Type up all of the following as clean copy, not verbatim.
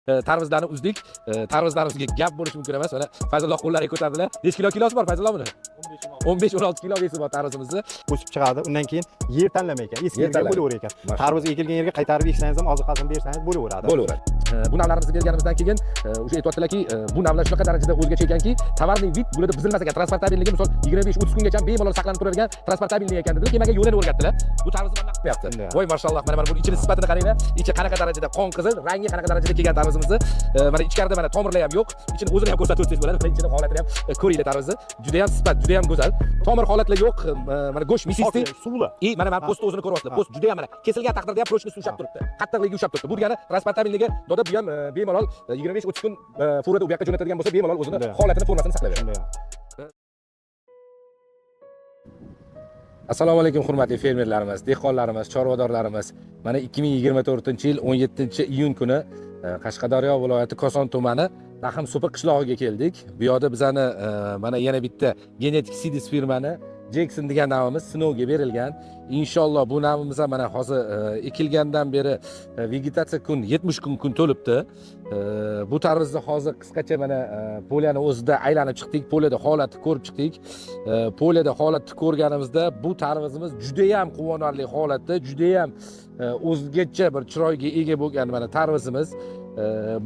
tarvuzlarni uzdik. Tarvuzlarimizga gap bo'lishi mumkin emas. Mana Fayzulloh qo'llariga ko'tardilar. Necha kilosi bor Fayzulloh buni? 15-16 kilo besi bor tarvuzimizni. O'sib chiqadi. Undan keyin yer tanlamay ekan. Eski yerga bo'laverar ekan. Tarvuz ekilgan yerga qaytarib eksangiz ham oziqasini bersangiz bo'laveradi. Bu navlarimizni berganimizdan keyin o'sha aytayotdilarki, bu navlar shunaqa darajada o'zgacha ekanki, tovarning vid bo'lib buzilmas ekan. Transportabiligi misol 25-30 kungacha bemalol saqlanib turadigan transportabillik ekan dedilar. Kemaga yo'lini o'rgatdilar. Bu tarvuzni mana qilyapti. Voy mashalloh, mana buni ichini sifatini qaranglar. Ichi qanaqa darajada qon qizil, rangi qanaqa darajada kelgan tarvuzimizni. Mana ichkarida mana tomirlar ham yo'q. Ichini o'zini ham ko'rsatib o'tsangiz bo'ladi. Ichini holatini ham ko'ringlar tarvuzni. Juda ham sifat, juda ham go'zal. Tomir holatlar yo'q. Mana go'sht misisdi. Suvli. Mana post o'zini ko'ryapsizlar. Post juda ham mana kesilgan taqdirda ham prochni ushlab turibdi. Qattiqligi ushlab turibdi. Bu degani transportabililigi doda bu ham bemalol 25-30 kun furada u yoqqa jo'natadigan bo'lsa bemalol o'zini holatini, formasini saqlayveradi. Assalomu alaykum hurmatli fermerlarimiz, dehqonlarimiz, chorvadorlarimiz. Mana 2024-yil 17-iyun kuni Qashqadaryo viloyati Koson tumani Rahimsupa qishlog'iga keldik. Bu yerda bizani mana yana bitta genetik seeds firmani Jackson degan navimiz sinovga berilgan. Inshaalloh bu navimiz ham mana hozir ekilgandan beri vegetatsiya kun 70 kun to'libdi. Bu tarvuzni hozir qisqacha mana poliyani o'zida aylanib chiqdik, poliyada holatni ko'rib chiqdik. Poliyada holatni ko'rganimizda bu tarvuzimiz juda ham quvonarli holatda, juda ham o'zgacha bir chiroyga ega bo'lgan mana tarvuzimiz.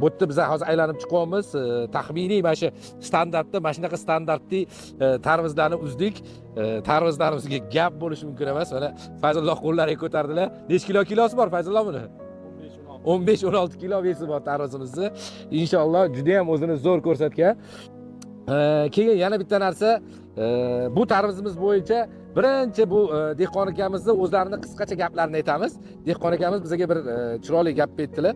Bu yerda biz hozir aylanib chiqyapmiz. Taxminiy mana shu standartda, mana shunaqa standartli tarvuzlarni uzdik. Tarvuzlarimizga gap bo'lishi mumkin emas. Mana Fayzulloh qo'llariga ko'tardilar. Necha kilosi bor Fayzulloh buni? 15-16 kilo besi bor tarvuzimizni. Inshaalloh juda ham o'zini zo'r ko'rsatgan. Keyin yana bitta narsa, bu tarvuzimiz bo'yicha birinchi bu dehqon akamizni o'zlarini qisqacha gaplarini aytamiz. Dehqon akamiz bizga bir chiroyli gap aytdilar.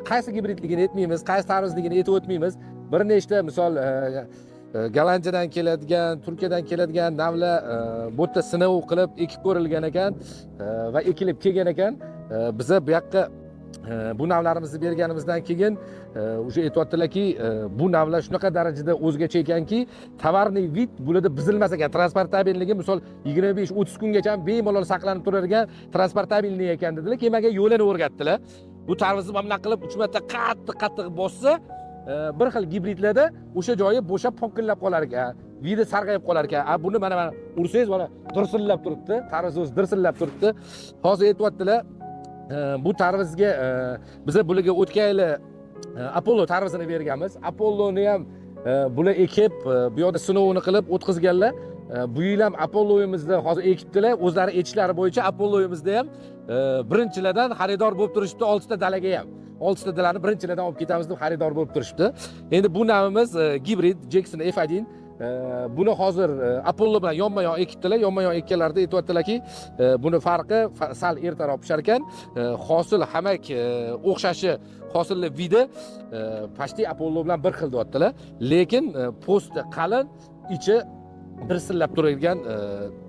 Qaysi gibridligini aytmaymiz, qaysi tarvuzligini aytib o'tmaymiz. Bir nechta misol Gollandiyadan keladigan, Turkiyadan keladigan navlar bu yerda sinov qilib ekib ko'rilgan ekan va ekilib kelgan ekan. Biza bu yoqqa bu navlarimizni berganimizdan keyin o'sha aytayotdilarki, bu navlar shunaqa darajada o'zgacha ekanki, tovarning vid bo'ladi buzilmas ekan. Transportabelligi misol 25-30 kungacha bemalol saqlanib turadigan transportabillik ekan dedilar. Kemaga yo'lini o'rgatdilar. Bu tarvuzni mana qilib 3 marta qattiq bossa, bir xil gibridlarda o'sha joyi bo'shab pokillab qolar ekan. Vidi sarg'ayib qolar ekan. Buni mana ursangiz mana dirsillab turibdi. Tarvuz o'zi dirsillab turibdi. Hozir aytayotdilar, bu tarvuzga biz bularga o'tgan yili Apollo tarvuzini berganmiz. Apolloni ham bular ekib, bu yerda sinovini qilib o'tkazganlar. Bu yil ham Apollo'yimizni hozir ekibdilar. O'zlari aytishlari bo'yicha Apollo'yimizda ham birinchilardan xaridor bo'lib turishibdi, 6 ta dalaga ham. 6 ta dalani birinchilardan olib ketamiz deb xaridor bo'lib turishibdi. Endi bu navimiz gibrid Jackson F1. Buni hozir Apollo bilan yonma-yon ekibdilar. Yonma-yon ekkanlarida aytayotdilarki, buni farqi sal ertaroq pishar ekan. Hosil hamak o'xshashi, hosilli vidi pashti Apollo bilan bir xil deyaptilar. Lekin posti qalin, ichi dirsillab turadigan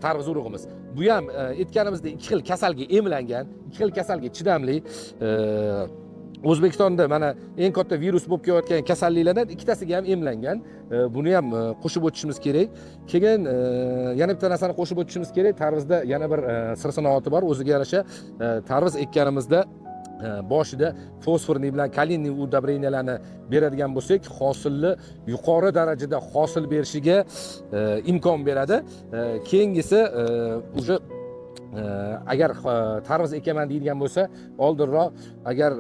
tarvuz urug'imiz. Bu ham aytganimizda 2 xil kasalga emlangan, 2 xil kasalga chidamli. O'zbekistonda mana eng katta virus bo'lib kelayotgan kasalliklardan ikkitasiga ham emlangan. Buni ham qo'shib o'tishimiz kerak. Keyin yana bitta narsani qo'shib o'tishimiz kerak. Tarvuzda yana bir sir sinoati bor. O'ziga yarasha tarvuz ekkanimizda boshida fosforni bilan kalinniy udobreniylarni beradigan bo'lsak, hosilni yuqori darajada hosil berishiga imkon beradi. Keyingisi o'sha agar tarvuz ekaman deydigan bo'lsa, oldinroq agar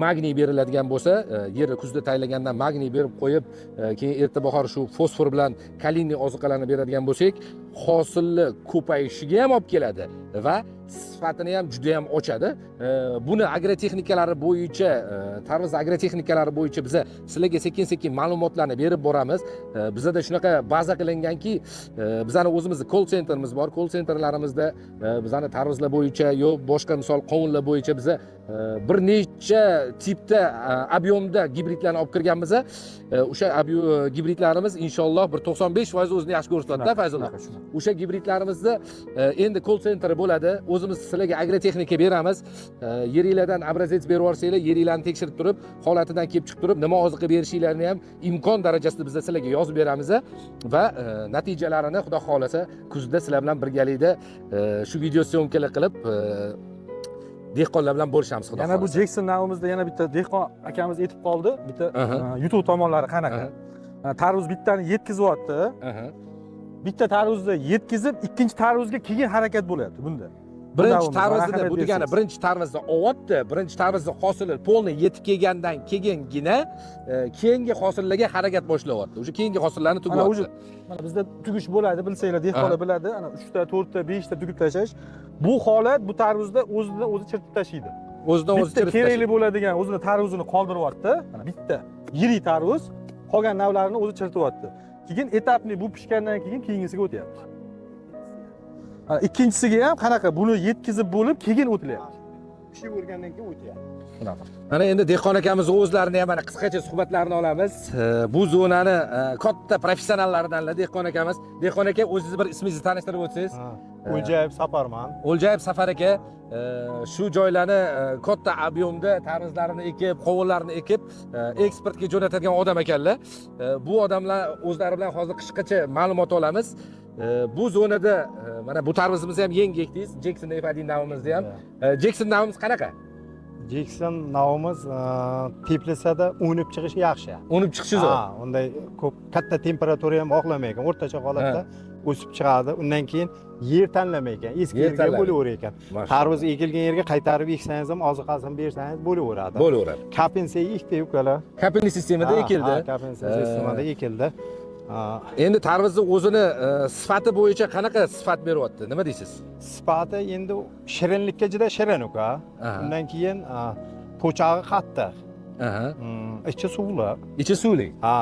magniy beriladigan bo'lsa, yerni kuzda taylagandan magniy berib qo'yib, keyin erta bahor shu fosfor bilan kalinniy ozuqalarni beradigan bo'lsak, hosilni ko'payishiga ham olib keladi va sifatini ham juda ham ochadi. Buni agrotexnikalari bo'yicha, tarvuz agrotexnikalari bo'yicha biz sizlarga sekin-sekin ma'lumotlarni berib boramiz. Bizda shunaqa baza qilinganki, bizani o'zimizning call centerimiz bor. Call centerlarimizda bizani tarvuzlar bo'yicha yo boshqa misol qovunlar bo'yicha biz bir necha tipda ob'yomda gibridlarni olib kirganmiz. O'sha gibridlarimiz inshaalloh bir 95% o'zini yaxshi ko'rsatadi, Fayzulloh. O'sha gibridlarimizni endi call center bo'ladi. O'zimiz sizlarga agrotexnika beramiz. Yeringlardan obrazets berib yuborsanglar, yeringlarni tekshirib turib, holatidan kelib chiqib turib, nima oziqa berishinglarni ham imkon darajasida biz sizlarga yozib beramiz va natijalarini xudo xolasa kuzda sizlar bilan birgalikda shu video syomkalar qilib dehqonlar bilan bo'lishamiz xudo Yana bu xohlasa. Jackson navimizda yana bitta dehqon akamiz aytib qoldi. Bitta Aha. yutuq tomonlari qanaqa? Aha. Tarvuz bittani yetkizyapti. Aha. Bitta tarvuzni yetkizib, ikkinchi tarvuzga keyin harakat bo'lyapti bunda. Birinchi Bu tarvuzni ahamiyat bu degani bersangiz. birinchi tarvuzni olyapti, birinchi tarvuzni hosili polni yetib kelgandan keyingina keyingi hosillarga harakat boshlayapti. O'sha keyingi hosillarni Mana tugyapti. o'sha mana bizda tugish bo'ladi, bilsanglar, dehqonlar Aha. biladi. Ana 3 ta, 4 ta, 5 ta tugib tashlash. Bu holat bu tarvuzda o'zidan o'zi chirtib tashlaydi. O'zidan o'zi Bitta chirib kerakli tashlaydi. bo'ladigan o'zini tarvuzini qoldiryapti. Mana bitta yirik tarvuz qolgan navlarini o'zi chirtyapti. Keyin etapli bu pishgandan keyin keyingisiga o'tyapti. Ikkinchisiga ham qanaqa buni yetkizib bo'lib keyin o'tilyapti. Pishib o'rgandan keyin o'tyapti. Shunaqa. Mana endi dehqon akamiz o'zlarini ham mana qisqacha suhbatlarini olamiz. Bu zonani katta professionallaridan dehqon akamiz. Dehqon aka, o'zingizni bir ismingizni tanishtirib o'tsangiz. O'ljayev Safarman. O'ljayev Safar aka shu joylarni katta ob'yomda tarvuzlarini ekib, qovunlarni ekib, eksportga jo'natadigan odam ekanlar. Bu odamlar o'zlari bilan hozir qisqacha ma'lumot olamiz. Bu zonada mana bu tarvuzimizni ham yangi ekdingiz. Jackson Efadin navimizni ham. Jackson navimiz qanaqa? Jackson navimiz Teplisada o'nib chiqishi yaxshi. Unib chiqishi zo'r. Ha, unday ko'p katta temperatura ham oqlamaydi. O'rtacha holatda o'sib chiqadi. Undan keyin yer tanlamay ekan, eski Yer yerga tanlamaydi. bo'laver ekan. Tarvuz ekilgan yerga qaytarib eksangiz ham oziqasini bersangiz bo'laveradi. Bo'laveradi. Kompensiya ekdi ukalar. Kapilli sistemada ekildi. Kompensiya sistemada ekildi. Endi tarvuzni o'zini sifati bo'yicha qanaqa sifat beryapti? Nima deysiz? Sifati endi shirinlikka juda shirin uka. Aha. Undan keyin po'chog'i qattiq. Aha. Ichi suvli. Ichi suvli. Ha,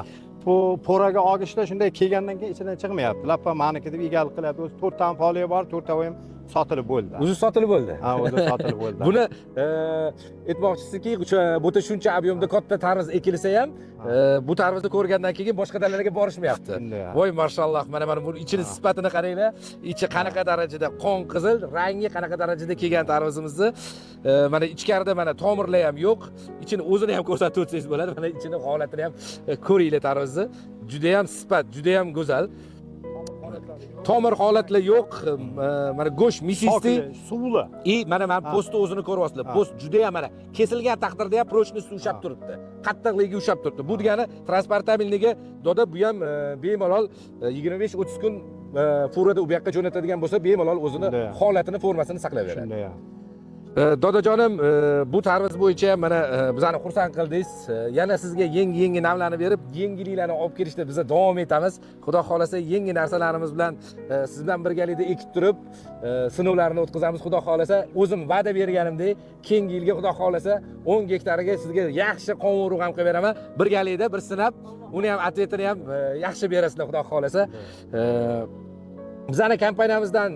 bu po'raga og'ishlar shunday kelgandan keyin ichidan chiqmayapti. Lappa maniki deb egalik qilyapti. O'zi 4 ta foliya bor, 4 ta ham sotilib bo'ldi. O'zi sotilib bo'ldi. Ha, o'zi sotilib bo'ldi. Buni aytmoqchisizki, bo'ta shuncha ob'yomda katta tarvuz ekilsa ham, bu tarvuzni ko'rgandan keyin boshqa dalalaga borishmayapti. Voy mashalloh, mana bu ichini sifatini qaranglar. Ichi qanaqa darajada qon qizil, rangi qanaqa darajada kelgan tarvuzimizni. Mana ichkarida mana tomirlar ham yo'q. Ichini o'zini ham ko'rsatib o'tsangiz bo'ladi. Mana ichini holatini ham ko'ringlar tarvuzni. Juda ham sifat, juda ham go'zal. Tomir holatlar yo'q. Mana go'sht misisti. Suvli. Mana postni o'zini ko'ryapsizlar. Post juda ham mana kesilgan taqdirda ham prочность ushlab turibdi. Qattiqligiga ushlab turibdi. Bu degani transportabilniga doda bu ham bemalol 25-30 kun furada u yoqqa jo'natadigan bo'lsa, bemalol o'zini holatini, formasini saqlab beradi. Shunday ham. Dodajonim, bu tarvuz bo'yicha mana bizani xursand qildingiz. Yana sizga yangi navlarni berib, yangiliklarni olib kelishda biz davom etamiz. Xudo xolasa yangi narsalarimiz bilan siz bilan birgalikda ekib turib, sinovlarni o'tkazamiz. Xudo xolasa, o'zim va'da berganimdek, keyingi yilga xudo xolasa 10 gektariga sizga yaxshi qovun urug'am qilib beraman. Birgalikda bir sinab, uni ham atvetini ham yaxshi berasizlar xudo xolasa. Bizani kompaniyamizdan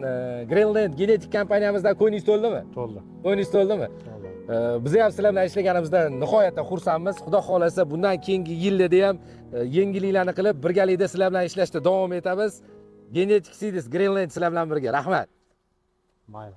Greenland genetik kompaniyamizdan ko'nglingiz to'ldimi? To'ldi. Ko'nglingiz to'ldimi? Biz ham sizlar bilan ishlaganimizdan nihoyatda xursandmiz. Xudo xolasa bundan keyingi yillarda ham yangiliklarni qilib birgalikda sizlar bilan ishlashda davom etamiz. Genetik Seeds Greenland sizlar bilan birga. Rahmat. Mayli.